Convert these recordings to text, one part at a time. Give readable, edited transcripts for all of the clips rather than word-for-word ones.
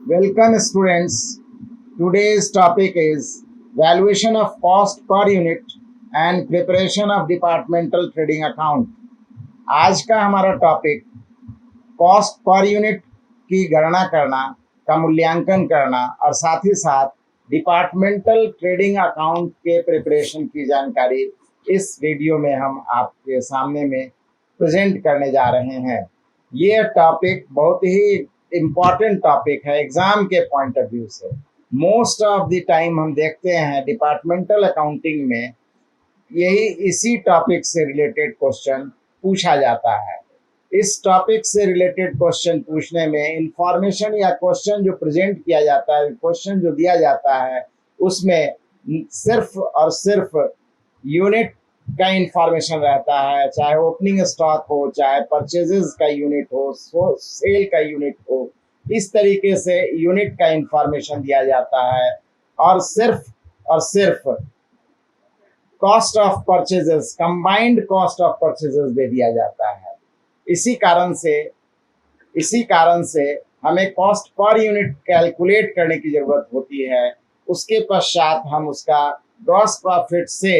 Welcome students. Today's topic is valuation of cost per unit and preparation of departmental trading account. आज का हमारा topic cost per unit की गणना करना का मूल्यांकन करना और साथ ही साथ डिपार्टमेंटल ट्रेडिंग अकाउंट के प्रिपरेशन की जानकारी इस वीडियो में हम आपके सामने में प्रेजेंट करने जा रहे हैं। ये टॉपिक बहुत ही इम्पॉर्टेंट टॉपिक है एग्जाम के पॉइंट ऑफ व्यू से। मोस्ट ऑफ द टाइम हम देखते हैं डिपार्टमेंटल अकाउंटिंग में यही इसी टॉपिक से रिलेटेड क्वेश्चन पूछा जाता है। इस टॉपिक से रिलेटेड क्वेश्चन पूछने में इंफॉर्मेशन या क्वेश्चन जो प्रेजेंट किया जाता है, क्वेश्चन जो दिया जाता है, उसमें सिर्फ और सिर्फ यूनिट का इंफॉर्मेशन रहता है, चाहे ओपनिंग स्टॉक हो, चाहे परचेजेस का यूनिट हो, सेल का यूनिट हो। इस तरीके से यूनिट का इंफॉर्मेशन दिया जाता है और सिर्फ cost of purchases, combined cost of purchases दे दिया जाता है। इसी कारण से हमें कॉस्ट पर यूनिट कैलकुलेट करने की जरूरत होती है। उसके पश्चात हम उसका ग्रॉस प्रॉफिट से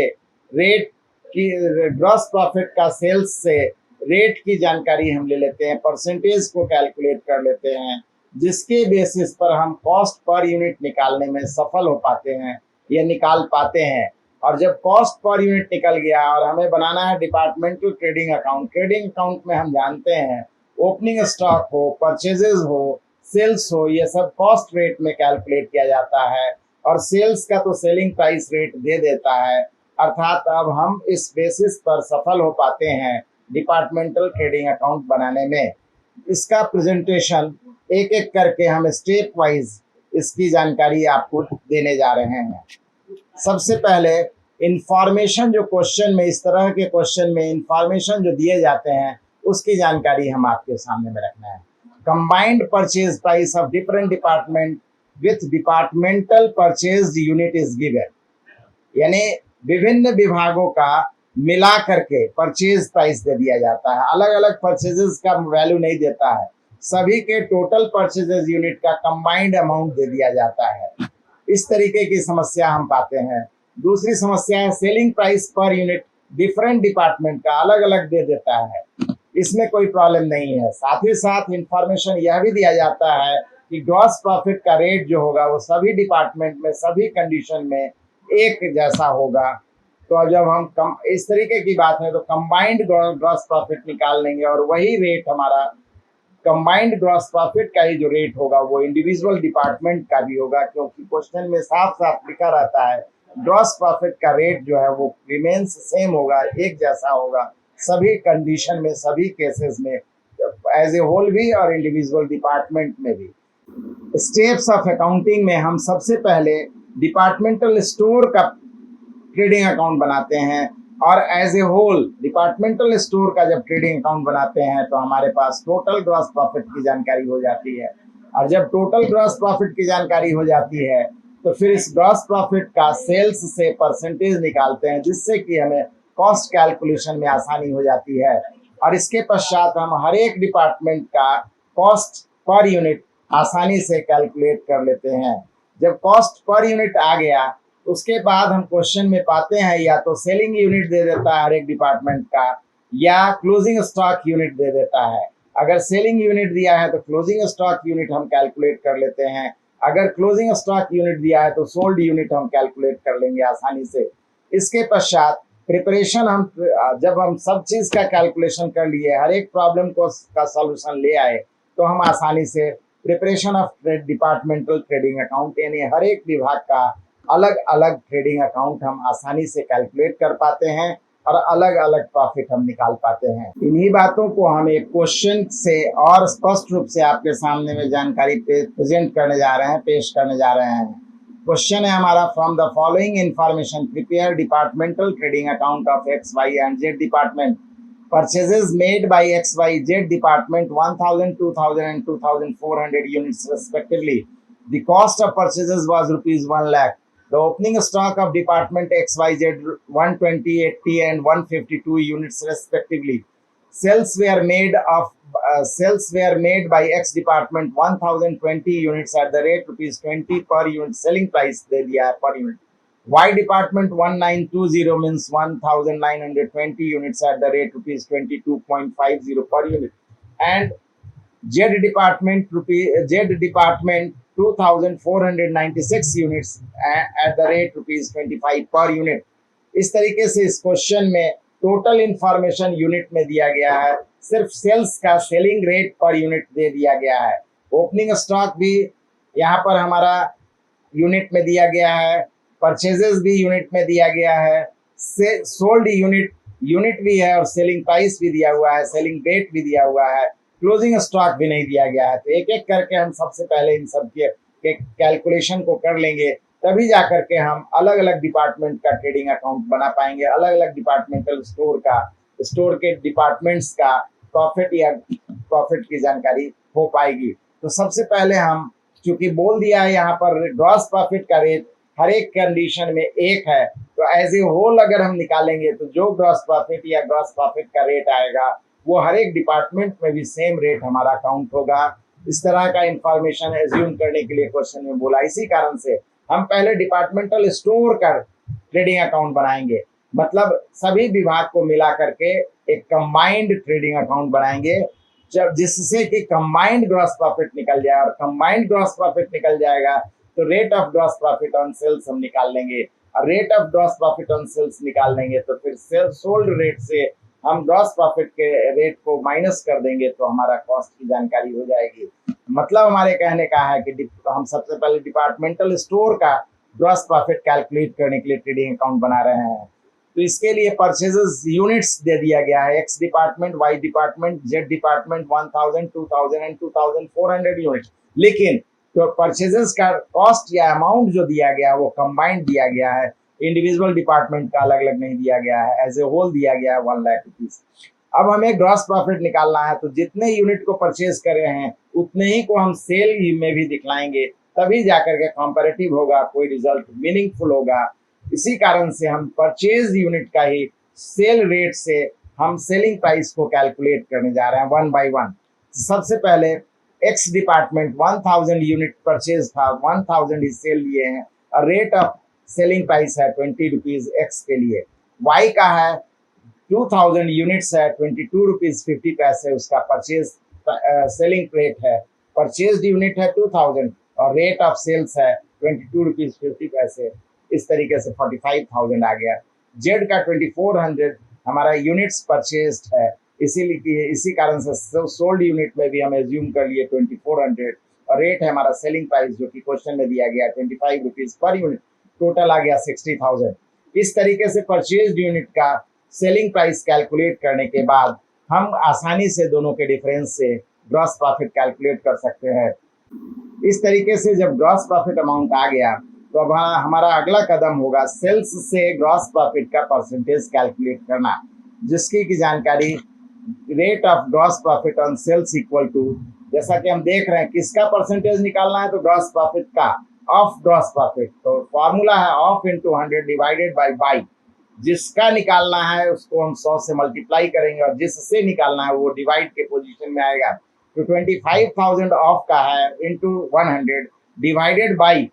ग्रॉस प्रॉफिट का सेल्स से रेट की जानकारी हम ले लेते हैं, परसेंटेज को कैलकुलेट कर लेते हैं, जिसके बेसिस पर हम कॉस्ट पर यूनिट निकालने में सफल हो पाते हैं या निकाल पाते हैं। और जब कॉस्ट पर यूनिट निकल गया और हमें बनाना है डिपार्टमेंटल ट्रेडिंग अकाउंट में हम जानते हैं ओपनिंग स्टॉक हो, परचेजेस हो, सेल्स हो, ये सब कॉस्ट रेट में कैलकुलेट किया जाता है और सेल्स का तो सेलिंग प्राइस रेट दे देता है। अर्थात अब हम इस बेसिस पर सफल हो पाते हैं डिपार्टमेंटल ट्रेडिंग अकाउंट बनाने में। इसका प्रेजेंटेशन एक एक करके हम स्टेप वाइज इसकी जानकारी आपको देने जा रहे हैं। सबसे पहले इंफॉर्मेशन जो क्वेश्चन में, इस तरह के क्वेश्चन में इंफॉर्मेशन जो दिए जाते हैं उसकी जानकारी हम आपके सामने में रखना है। Combined purchase price of different department with departmental purchase unit is given, यानी विभिन्न विभागों का मिला करके परचेज प्राइस दे दिया जाता है। अलग अलग परचेजेस का वैल्यू नहीं देता है, सभी के टोटल परचेजेस यूनिट का कंबाइंड अमाउंट दे दिया जाता है। इस तरीके की समस्या हम पाते हैं। दूसरी समस्या है selling price per unit different department का अलग अलग दे देता है, इसमें कोई प्रॉब्लम नहीं है। साथ ही साथ इंफॉर्मेशन यह भी दिया जाता है कि ग्रॉस प्रॉफिट का रेट जो होगा वो सभी डिपार्टमेंट में सभी कंडीशन में एक जैसा होगा। तो जब हम इस तरीके की बात है तो कंबाइंड ग्रॉस प्रॉफिट निकाल लेंगे और वही रेट हमारा कंबाइंड ग्रॉस प्रॉफिट का ही जो रेट होगा वो इंडिविजुअल डिपार्टमेंट का भी होगा, क्योंकि क्वेश्चन में साफ साफ लिखा रहता है ग्रॉस प्रॉफिट का रेट जो है वो रिमेन्स सेम होगा, एक जैसा होगा सभी कंडीशन में, सभी केसेस में, एज ए होल भी और इंडिविजुअल डिपार्टमेंट में भी। स्टेप्स ऑफ अकाउंटिंग में हम सबसे पहले डिपार्टमेंटल स्टोर का ट्रेडिंग अकाउंट बनाते हैं और as a whole departmental store का जब ट्रेडिंग अकाउंट बनाते हैं तो हमारे पास टोटल ग्रॉस प्रॉफिट की जानकारी हो जाती है। और जब टोटल ग्रॉस प्रॉफिट की जानकारी हो जाती है तो फिर इस ग्रॉस प्रॉफिट का सेल्स से परसेंटेज निकालते हैं, जिससे कि हमें कॉस्ट कैलकुलेशन में आसानी हो जाती है। और इसके पश्चात हम हर एक डिपार्टमेंट का कॉस्ट पर यूनिट आसानी से कैलकुलेट कर लेते हैं। जब कॉस्ट पर यूनिट आ गया उसके बाद हम क्वेश्चन में पाते हैं या तो सेलिंग यूनिट दे देता है हर एक डिपार्टमेंट का, या क्लोजिंग स्टॉक यूनिट दे देता है। अगर सेलिंग यूनिट दिया है तो क्लोजिंग स्टॉक यूनिट हम कैलकुलेट कर लेते हैं, अगर क्लोजिंग स्टॉक यूनिट दिया है तो सोल्ड यूनिट हम कैलकुलेट कर लेंगे आसानी से। इसके पश्चात प्रिपरेशन जब हम सब चीज का कैलकुलेशन कर लिए, हर एक प्रॉब्लम को का सॉल्यूशन ले आए, तो हम आसानी से preparation of departmental trading account यानी हर एक विभाग का अलग अलग ट्रेडिंग अकाउंट हम आसानी से कैलकुलेट कर पाते हैं और अलग अलग प्रॉफिट हम निकाल पाते हैं। इन्हीं बातों को हम एक क्वेश्चन से और स्पष्ट रूप से आपके सामने में जानकारी प्रेजेंट करने जा रहे हैं, पेश करने जा रहे हैं। क्वेश्चन है हमारा, from the following information prepare departmental trading account of X Y and Z department. Purchases made by XYZ department 1000, 2000 and 2400 units respectively. The cost of purchases was rupees 1 lakh. The opening stock of department XYZ 120, 80 and 152 units respectively. Sales were made of sales were made by X department 1020 units at the rate rupees 20 per unit selling price दे दिया है per unit. Y department 1920 means 1920 units at the rate rupees 22.50 per unit, and Z department 2496 units at the rate rupees 25 per unit. इस तरीके से इस question में total information unit में दिया गया है, सिर्फ सेल्स का सेलिंग रेट पर यूनिट दे दिया गया है. ओपनिंग स्टॉक भी यहाँ पर हमारा यूनिट में दिया गया है, परचेजेस भी यूनिट में दिया गया है, सोल्ड यूनिट भी है और सेलिंग प्राइस भी दिया हुआ है, सेलिंग डेट भी दिया हुआ है, क्लोजिंग स्टॉक भी नहीं दिया गया है. तो एक एक करके हम सबसे पहले इन सब के कैलकुलेशन को कर लेंगे, तभी जा करके हम अलग अलग डिपार्टमेंट का ट्रेडिंग अकाउंट बना पाएंगे, अलग अलग डिपार्टमेंटल स्टोर के डिपार्टमेंट्स का प्रॉफिट की जानकारी हो पाएगी. तो सबसे पहले हम, चूंकि बोल दिया है यहाँ पर ग्रॉस प्रॉफिट का रेट हर एक कंडीशन में एक है, तो एज ए होल अगर हम निकालेंगे तो जो ग्रॉस प्रॉफिट या ग्रॉस प्रॉफिट का रेट आएगा वो हर एक डिपार्टमेंट में भी सेम रेट हमारा काउंट होगा. इस तरह का इंफॉर्मेशन एज्यूम करने के लिए क्वेश्चन में बोला. इसी कारण से हम पहले डिपार्टमेंटल स्टोर का ट्रेडिंग अकाउंट बनाएंगे, मतलब सभी विभाग को मिला करके एक कंबाइंड ट्रेडिंग अकाउंट बनाएंगे, जब जिससे कि कंबाइंड ग्रॉस प्रॉफिट निकल जाए, और कंबाइंड ग्रॉस प्रॉफिट निकल जाएगा तो rate of gross profit on sales हम निकाल लेंगे, और rate of gross profit on sales निकाल लेंगे तो फिर सोल्ड रेट से हम ग्रॉस प्रॉफिट के रेट को माइनस कर देंगे तो हमारा कॉस्ट की जानकारी हो जाएगी. मतलब हमारे कहने का है कि हम सबसे पहले डिपार्टमेंटल स्टोर का ग्रॉस प्रॉफिट कैलकुलेट करने के लिए ट्रेडिंग अकाउंट बना रहे हैं. तो इसके लिए परचेजेस यूनिट्स दे दिया गया है, X department, Y department, Z department 1000, 2000 and 2400 unit. लेकिन तो परचेजेस का कॉस्ट या अमाउंट जो दिया गया है वो कंबाइंड दिया गया है, इंडिविजुअल डिपार्टमेंट का अलग अलग नहीं दिया गया है, एज ए होल दिया गया है 1 लाख रुपीज. अब हमें ग्रॉस प्रॉफिट निकालना है, तो जितने यूनिट को परचेज करे हैं उतने ही को हम सेल में भी दिखलाएंगे, तभी जाकर के कंपैरेटिव होगा, कोई रिजल्ट मीनिंगफुल होगा. इसी कारण से हम परचेज यूनिट का ही सेल रेट से हम सेलिंग प्राइस को कैलकुलेट करने जा रहे हैं 1 by 1. सबसे पहले एक्स डिपार्टमेंट 1000 यूनिट परचेज था, 1000 ही सेल लिए हैं, और रेट ऑफ सेलिंग प्राइस है 20 रुपीज एक्स के लिए. वाई का है 2000 यूनिट्स है, 22 रुपीज 50 पैसे उसका परचेज सेलिंग रेट है. परचेज यूनिट है 2000 और रेट ऑफ सेल्स है 22 रुपीज 50 पैसे. इस तरीके से 45,000 आ गया. जेड का 2400 हमारा यूनिट्स परचेज्ड है, इसीलिए इसी कारण से सोल्ड यूनिट में भी हम एज्यूम कर लिए 2400, और रेट है हमारा सेलिंग प्राइस जो कि क्वेश्चन में दिया गया 25 रुपीज पर यूनिट. टोटल आ गया 60,000. इस तरीके से परचेज यूनिट का सेलिंग प्राइस कैलकुलेट करने के बाद हम आसानी से दोनों के डिफरेंस से ग्रॉस प्रॉफिट कैलकुलेट कर सकते हैं. इस तरीके से जब ग्रॉस प्रॉफिट अमाउंट आ गया तो अब हमारा अगला कदम होगा सेल्स से ग्रॉस प्रॉफिट का परसेंटेज कैलकुलेट करना, जिसकी की जानकारी rate of gross profit on sales equal to, जैसा कि हम देख रहे हैं किसका परसेंटेज निकालना है, तो ग्रॉस प्रॉफिट का ऑफ ग्रॉस प्रॉफिट. तो फॉर्मूला है ऑफ इंटू 100 डिवाइडेड बाई. जिसका निकालना है उसको हम 100 से मल्टीप्लाई करेंगे और जिससे निकालना है वो डिवाइड के पोजीशन में आएगा. तो 25,000 ऑफ का है इंटू 100 डिवाइडेड बाई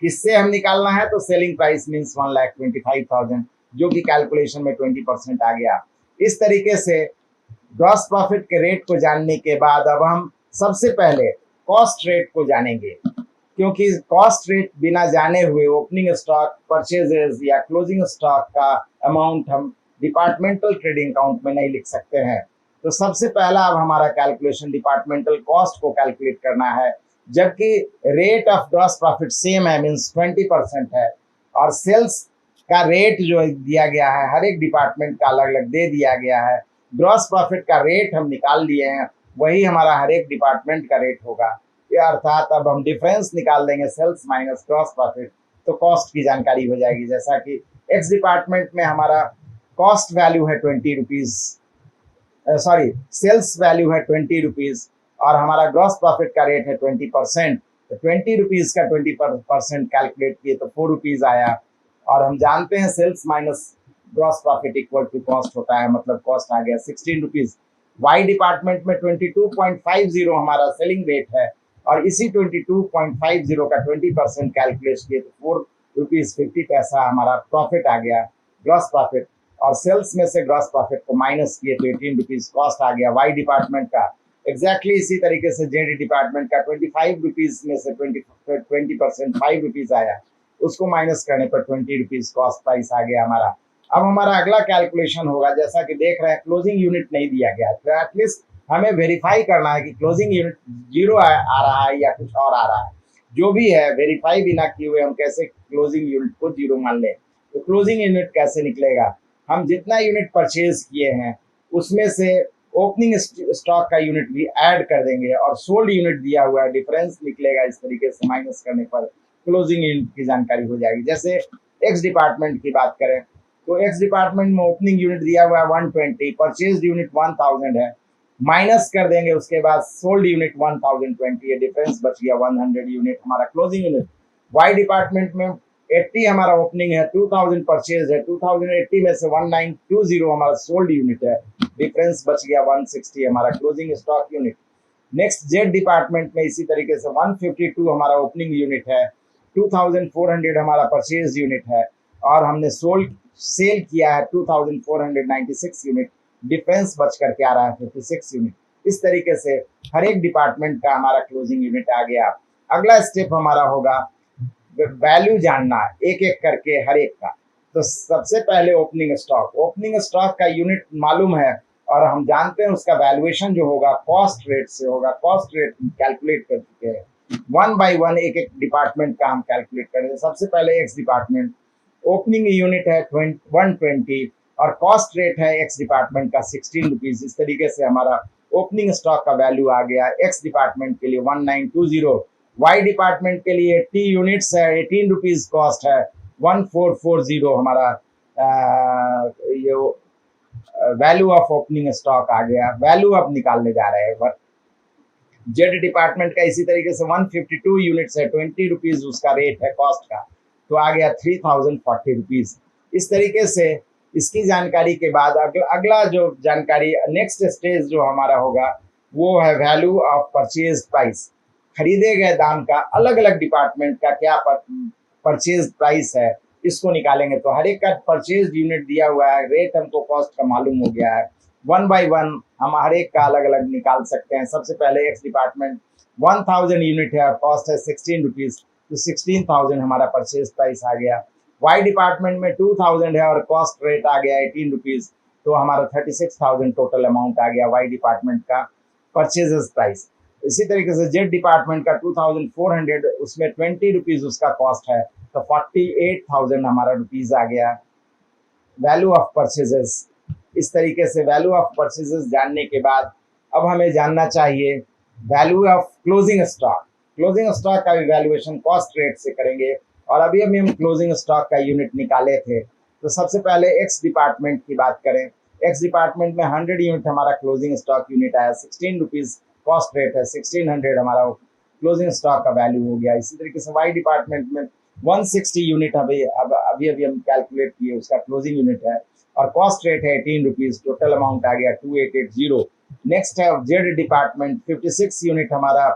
किससे हम निकालना है, तो सेलिंग प्राइस मीन्स 1,25,000, जो कि कैलकुलेशन में 20% आ गया. इस तरीके से ग्रॉस प्रॉफिट के रेट को जानने के बाद अब हम सबसे पहले कॉस्ट रेट को जानेंगे, क्योंकि कॉस्ट रेट बिना जाने हुए ओपनिंग स्टॉक, परचेजेस या क्लोजिंग स्टॉक का अमाउंट हम डिपार्टमेंटल ट्रेडिंग अकाउंट में नहीं लिख सकते हैं. तो सबसे पहला अब हमारा कैलकुलेशन डिपार्टमेंटल कॉस्ट को कैलकुलेट करना है, जबकि rate of gross profit same है, मीन्स 20% है, और सेल्स का रेट जो दिया गया है हर एक डिपार्टमेंट का अलग अलग दे दिया गया है. ग्रॉस प्रॉफिट का रेट हम निकाल लिए हैं, वही हमारा हर एक डिपार्टमेंट का रेट होगा. या अर्थात अब हम डिफरेंस निकाल देंगे सेल्स माइनस ग्रॉस प्रॉफिट, तो कॉस्ट की जानकारी हो जाएगी. जैसा कि एक्स डिपार्टमेंट में हमारा कॉस्ट वैल्यू है 20 रुपीज, सॉरी सेल्स वैल्यू है 20 रुपीज और हमारा ग्रॉस प्रॉफिट का रेट है 20%. तो 20 रुपीज का 20% कैलकुलेट किए तो 4 रुपीज आया. और हम जानते हैं sales minus gross profit equal to cost होता है, मतलब कॉस्ट आ गया 16 रुपीज. वाई डिपार्टमेंट में 22.50 हमारा सेलिंग रेट है, और इसी 22.50 का 20% कैलकुलेट किए तो ₹4.50 हमारा प्रॉफिट आ गया, ग्रॉस प्रॉफिट। और सेल्स में से ग्रॉस प्रॉफिट को माइनस किए तो ₹18 कॉस्ट आ गया वाई डिपार्टमेंट का। एग्जैक्टली इसी तरीके से जेड डिपार्टमेंट का ₹25 में से 20% ₹5 आया, उसको माइनस करने पर ₹20 कॉस्ट प्राइस आ गया हमारा। अब हमारा अगला कैलकुलेशन होगा, जैसा कि देख रहे हैं क्लोजिंग यूनिट नहीं दिया गया, तो एटलीस्ट हमें वेरीफाई करना है कि क्लोजिंग यूनिट जीरो आ रहा है या कुछ और आ रहा है। जो भी है वेरीफाई बिना किए हुए हम कैसे क्लोजिंग यूनिट को जीरो मान लें। तो क्लोजिंग यूनिट कैसे निकलेगा, हम जितना यूनिट परचेज किए हैं उसमें से ओपनिंग स्टॉक का यूनिट भी ऐड कर देंगे और सोल्ड यूनिट दिया हुआ है, डिफरेंस निकलेगा। इस तरीके से माइनस करने पर क्लोजिंग यूनिट की जानकारी हो जाएगी। जैसे एक्स डिपार्टमेंट की बात करें तो एक्स डिपार्टमेंट में ओपनिंग यूनिट दिया हुआ है 120, परचेज यूनिट 1000 है, माइनस कर देंगे उसके बाद सोल्ड यूनिट 1020 है, डिफरेंस बच गया 100 यूनिट हमारा क्लोजिंग यूनिट। वाई डिपार्टमेंट में 80 हमारा ओपनिंग है, 2000 परचेज है, 2080 में से 1920 हमारा सोल्ड यूनिट है, डिफरेंस बच गया 160 हमारा closing stock unit. Next Z department में इसी तरीके से 152 हमारा ओपनिंग यूनिट है, 2400 हमारा परचेज यूनिट है, और हमने सेल किया है 2496 यूनिट, डिफरेंस बच करके आ रहा है 56 यूनिट। इस तरीके से हर एक डिपार्टमेंट का हमारा क्लोजिंग यूनिट आ गया। अगला स्टेप हमारा होगा वैल्यू जानना एक एक करके हर एक का। तो सबसे पहले ओपनिंग स्टॉक का यूनिट मालूम है और हम जानते हैं उसका वैल्यूएशन जो होगा कॉस्ट रेट से होगा, कॉस्ट रेट कैलकुलेट कर चुके हैं। वन बाय वन एक एक डिपार्टमेंट का हम कैलकुलेट करेंगे। सबसे पहले एक्स डिपार्टमेंट, ओपनिंग यूनिट है 120 और कॉस्ट रेट है एक्स डिपार्टमेंट का ₹16। इस तरीके से हमारा ओपनिंग स्टॉक का वैल्यू आ गया एक्स डिपार्टमेंट के लिए 1920, वाई डिपार्टमेंट के लिए 80 यूनिट्स है, ₹18 कॉस्ट है, 1440 हमारा ये वैल्यू ऑफ ओपनिंग स्टॉक आ गया। वैल्यू अब निकालने जा रहे हैं। जेड डिपार्टमेंट का इसी तरीके से 152 यूनिट्स है, ₹20 उसका रेट है कॉस्ट का, तो आ गया ₹3040। इस तरीके से इसकी जानकारी के बाद अगला जो जानकारी नेक्स्ट स्टेज जो हमारा होगा वो है वैल्यू ऑफ परचेज प्राइस। खरीदे गए दाम का अलग अलग डिपार्टमेंट का क्या परचेज प्राइस है, इसको निकालेंगे। तो हर एक का परचेज यूनिट दिया हुआ है, रेट हमको कॉस्ट का मालूम हो गया है। वन बाय वन हम हर एक का अलग अलग निकाल सकते हैं। सबसे पहले एक्स डिपार्टमेंट 1000 यूनिट है और कॉस्ट है ₹16, तो 16000 हमारा परचेज प्राइस आ गया। वाई डिपार्टमेंट में 2000 है और कॉस्ट रेट आ गया ₹18, तो हमारा 36000 टोटल अमाउंट आ गया वाई डिपार्टमेंट का परचेजेस प्राइस। इसी तरीके से जेड डिपार्टमेंट का 2400, उसमें ₹20 उसका कॉस्ट है, तो 48000 हमारा रुपीज आ गया वैल्यू ऑफ परचेजेस। इस तरीके से वैल्यू ऑफ परचेजेस जानने के बाद अब हमें जानना चाहिए value of closing stock. Closing stock का भी वैल्यूएशन कॉस्ट रेट से करेंगे, और अभी हम क्लोजिंग स्टॉक का यूनिट निकाले थे। तो सबसे पहले एक्स डिपार्टमेंट की बात करें, एक्स डिपार्टमेंट में 100 यूनिट हमारा क्लोजिंग स्टॉक यूनिट आया, ₹16 कॉस्ट रेट है, 1600 हमारा क्लोजिंग स्टॉक का वैल्यू हो गया। इसी तरीके से वाई डिपार्टमेंट में 160 यूनिट अभी हम कैलकुलेट किए, उसका क्लोजिंग यूनिट है और कॉस्ट रेट है ₹18, टोटल अमाउंट आ गया 2880। नेक्स्ट है जेड डिपार्टमेंट, 56 यूनिट हमारा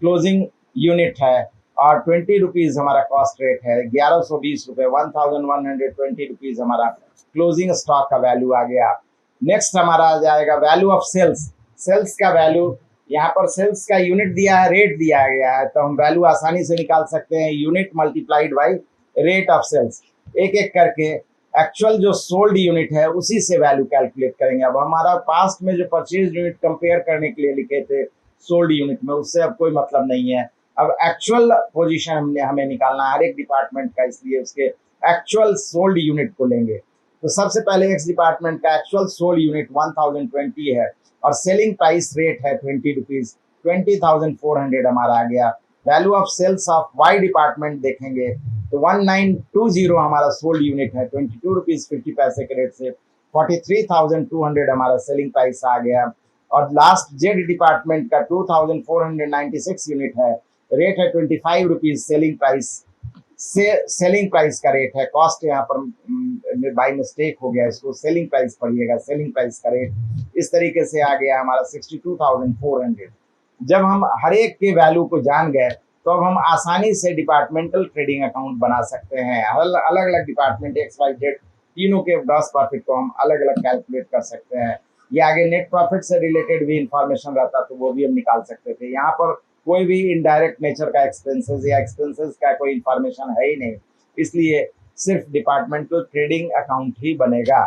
क्लोजिंग यूनिट है और ₹20 हमारा कॉस्ट रेट है, ₹1120, 1120 हमारा क्लोजिंग स्टॉक का वैल्यू आ गया। नेक्स्ट हमारा आ जाएगा वैल्यू ऑफ सेल्स। सेल्स का वैल्यू, यहाँ पर सेल्स का यूनिट दिया है, रेट दिया गया है, तो हम वैल्यू आसानी से निकाल सकते हैं, unit multiplied by rate of sales. एक एक करके एक्चुअल जो सोल्ड यूनिट है उसी से वैल्यू कैलकुलेट करेंगे। अब हमारा पास्ट में जो परचेज यूनिट कंपेयर करने के लिए लिखे थे सोल्ड यूनिट में, उससे अब कोई मतलब नहीं है। अब एक्चुअल पोजीशन हमें निकालना है हर एक डिपार्टमेंट का, इसलिए उसके एक्चुअल सोल्ड यूनिट को लेंगे। तो सबसे पहले एक्स डिपार्टमेंट का एक्चुअल सोल्ड यूनिट 1020 है और सेलिंग प्राइस रेट है ₹20, 20400 हमारा आ गया। Value of sales of Y department देखेंगे तो 1920 हमारा सोल्ड यूनिट है, ₹22.50 के रेट से 43200 हमारा सेलिंग प्राइस आ गया। और लास्ट जेड डिपार्टमेंट का 2496 यूनिट है, रेट है ₹25, सेलिंग प्राइस सेलिंग प्राइस का रेट है, कॉस्ट यहाँ पर बाय मिस्टेक हो गया, इसको सेलिंग प्राइस पढ़िएगा, सेलिंग प्राइस का रेट इस तरीके से आ गया हमारा 62,400। जब हम हर एक के वैल्यू को जान गए तो अब हम आसानी से डिपार्टमेंटल ट्रेडिंग अकाउंट बना सकते हैं। अलग अलग डिपार्टमेंट एक्स वाई जेड तीनों के ग्रॉस प्रॉफिट को हम अलग अलग कैलकुलेट कर सकते हैं। ये आगे नेट प्रॉफिट से रिलेटेड भी इंफॉर्मेशन रहता तो वो भी हम निकाल सकते थे। यहाँ पर कोई भी इनडायरेक्ट नेचर का एक्सपेंसेस या एक्सपेंसेस का कोई इंफॉर्मेशन है ही नहीं, इसलिए सिर्फ डिपार्टमेंटल ट्रेडिंग अकाउंट ही बनेगा।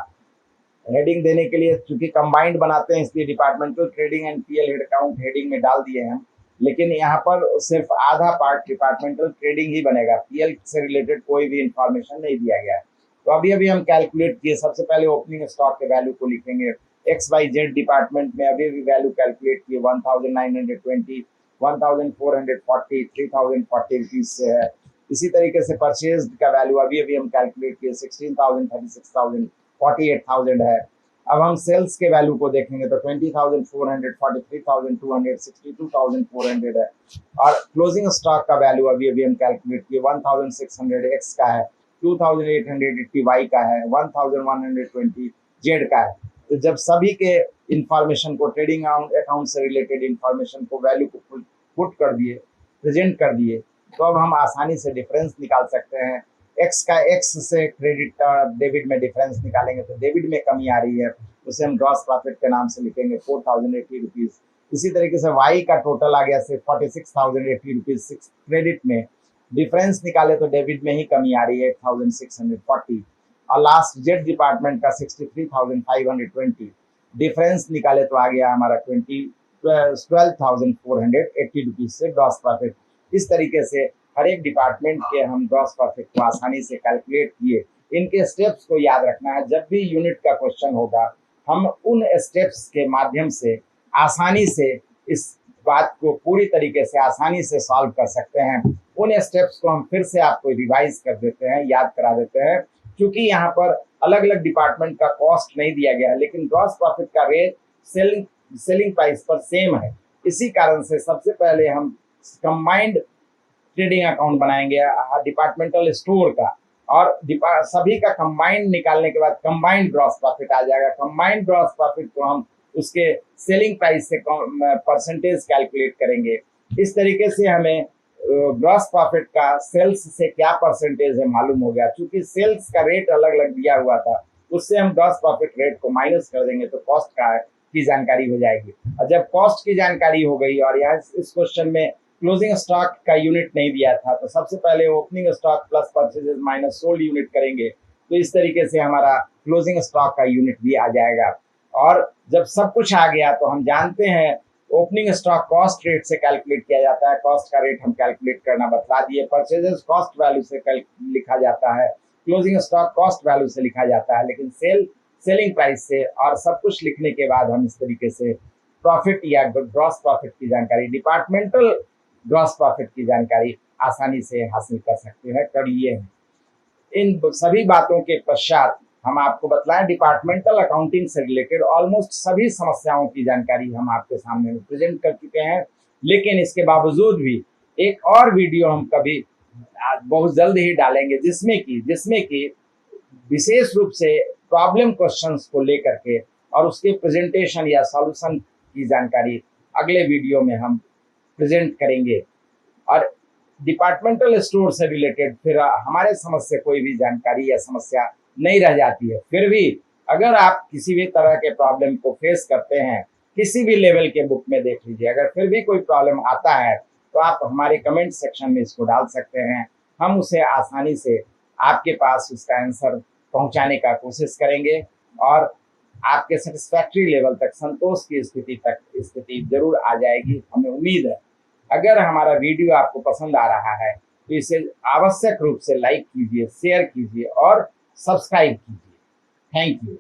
हेडिंग देने के लिए चूंकि कंबाइंड बनाते हैं इसलिए departmental trading and PL head account heading में डाल दिए हैं, लेकिन यहाँ पर सिर्फ आधा पार्ट डिपार्टमेंटल ट्रेडिंग ही बनेगा, पीएल से रिलेटेड कोई भी इंफॉर्मेशन नहीं दिया गया है। तो अभी हम कैलकुलेट किए, सबसे पहले ओपनिंग स्टॉक के वैल्यू को लिखेंगे। एक्स वाई जेड डिपार्टमेंट में अभी वैल्यू कैलकुलेट किए 1920, 1440, 3040 रुपीज से है। इसी तरीके से परचेज का वैल्यू अभी हम कैलकुलेट किए 16,000, 36,000, 48,000 है। अब हम सेल्स के वैल्यू को देखेंगे तो 20,400, 43,200, 62,400 है। और क्लोजिंग स्टॉक का वैल्यू अभी हम कैलकुलेट किए 1,600 एक्स का है, 2,880 वाई का है, 1,120 जेड का है। तो जब सभी के इंफॉर्मेशन को ट्रेडिंग अकाउंट से रिलेटेड इंफॉर्मेशन को वैल्यू को पुट कर दिए, प्रेजेंट कर दिए, तो अब हम आसानी से डिफरेंस निकाल सकते हैं। एक्स का एक्स से क्रेडिट और डेबिट में डिफरेंस निकालेंगे तो डेबिट में कमी आ रही है, उसे हम ग्रॉस प्रॉफिट के नाम से लिखेंगे 4,080 रुपीज। इसी तरीके से वाई का टोटल आ गया सिर्फ 46,080 रुपीज, क्रेडिट में डिफरेंस निकाले तो डेबिट में ही कमी आ रही है 8,640। और लास्ट जेड डिपार्टमेंट का 63,520, डिफरेंस निकाले तो आ गया हमारा 12,480 रुपीज से ग्रॉस प्रॉफिट। इस तरीके से हर एक डिपार्टमेंट के हम ग्रॉस प्रॉफिट को आसानी से कैलकुलेट किए। इनके स्टेप्स को याद रखना है, जब भी यूनिट का क्वेश्चन होगा हम उन स्टेप्स के माध्यम से आसानी से इस बात को पूरी तरीके से आसानी से सॉल्व कर सकते हैं। उन स्टेप्स को हम फिर से आपको रिवाइज कर देते हैं, याद करा देते हैं, क्योंकि यहाँ पर अलग अलग डिपार्टमेंट का कॉस्ट नहीं दिया गया है, लेकिन ग्रॉस प्रॉफिट का रेट सेलिंग प्राइस पर सेम है। इसी कारण से सबसे पहले हम कंबाइंड ट्रेडिंग अकाउंट बनाएंगे डिपार्टमेंटल स्टोर का, और सभी का कंबाइंड निकालने के बाद कंबाइंड ग्रॉस प्रॉफिट आ जाएगा। कंबाइंड ग्रॉस प्रॉफिट को हम उसके सेलिंग प्राइस से परसेंटेज कैलकुलेट करेंगे। इस तरीके से हमें ग्रॉस प्रॉफिट का सेल्स से क्या परसेंटेज है मालूम हो गया। क्योंकि सेल्स का रेट अलग अलग दिया हुआ था, उससे हम ग्रॉस प्रॉफिट रेट को माइनस कर देंगे तो कॉस्ट की जानकारी हो जाएगी। और जब कॉस्ट की जानकारी हो गई और यहाँ इस क्वेश्चन में क्लोजिंग स्टॉक का यूनिट नहीं दिया था, तो सबसे पहले opening stock plus purchases minus sold unit करेंगे, तो इस तरीके से हमारा क्लोजिंग स्टॉक का यूनिट भी आ जाएगा। और जब सब कुछ आ गया तो हम जानते हैं ओपनिंग स्टॉक कॉस्ट रेट से कैलकुलेट किया जाता है, कॉस्ट का रेट हम कैलकुलेट करना बतला दिए। परचेजेस कॉस्ट वैल्यू से लिखा जाता है, क्लोजिंग स्टॉक कॉस्ट वैल्यू से लिखा जाता है, लेकिन सेलिंग प्राइस से। और सब कुछ लिखने के बाद हम इस तरीके से प्रॉफिट या ग्रॉस प्रॉफिट की जानकारी, डिपार्टमेंटल ग्रॉस प्रॉफिट की जानकारी आसानी से हासिल कर सकते हैं, कर लिए हैं। इन सभी बातों के पश्चात हम आपको बतलाएं डिपार्टमेंटल अकाउंटिंग से रिलेटेड ऑलमोस्ट सभी समस्याओं की जानकारी हम आपके सामने में प्रेजेंट कर चुके हैं। लेकिन इसके बावजूद भी एक और वीडियो हम कभी बहुत जल्द ही डालेंगे, जिसमें कि विशेष रूप से प्रॉब्लम क्वेश्चंस को लेकर के और उसके प्रेजेंटेशन या सॉल्यूशन की जानकारी अगले वीडियो में हम प्रेजेंट करेंगे। और डिपार्टमेंटल स्टोर से रिलेटेड फिर हमारे समझ से कोई भी जानकारी या समस्या नहीं रह जाती है। फिर भी अगर आप किसी भी तरह के प्रॉब्लम को फेस करते हैं, किसी भी लेवल के बुक में देख लीजिए, अगर फिर भी कोई प्रॉब्लम आता है तो आप हमारे कमेंट सेक्शन में इसको डाल सकते हैं। हम उसे आसानी से आपके पास उसका आंसर पहुंचाने का कोशिश करेंगे और आपके सेटिस्फैक्ट्री लेवल तक, संतोष की स्थिति जरूर आ जाएगी, हमें उम्मीद है। अगर हमारा वीडियो आपको पसंद आ रहा है तो इसे आवश्यक रूप से लाइक कीजिए, शेयर कीजिए और सब्सक्राइब कीजिए। Thank you.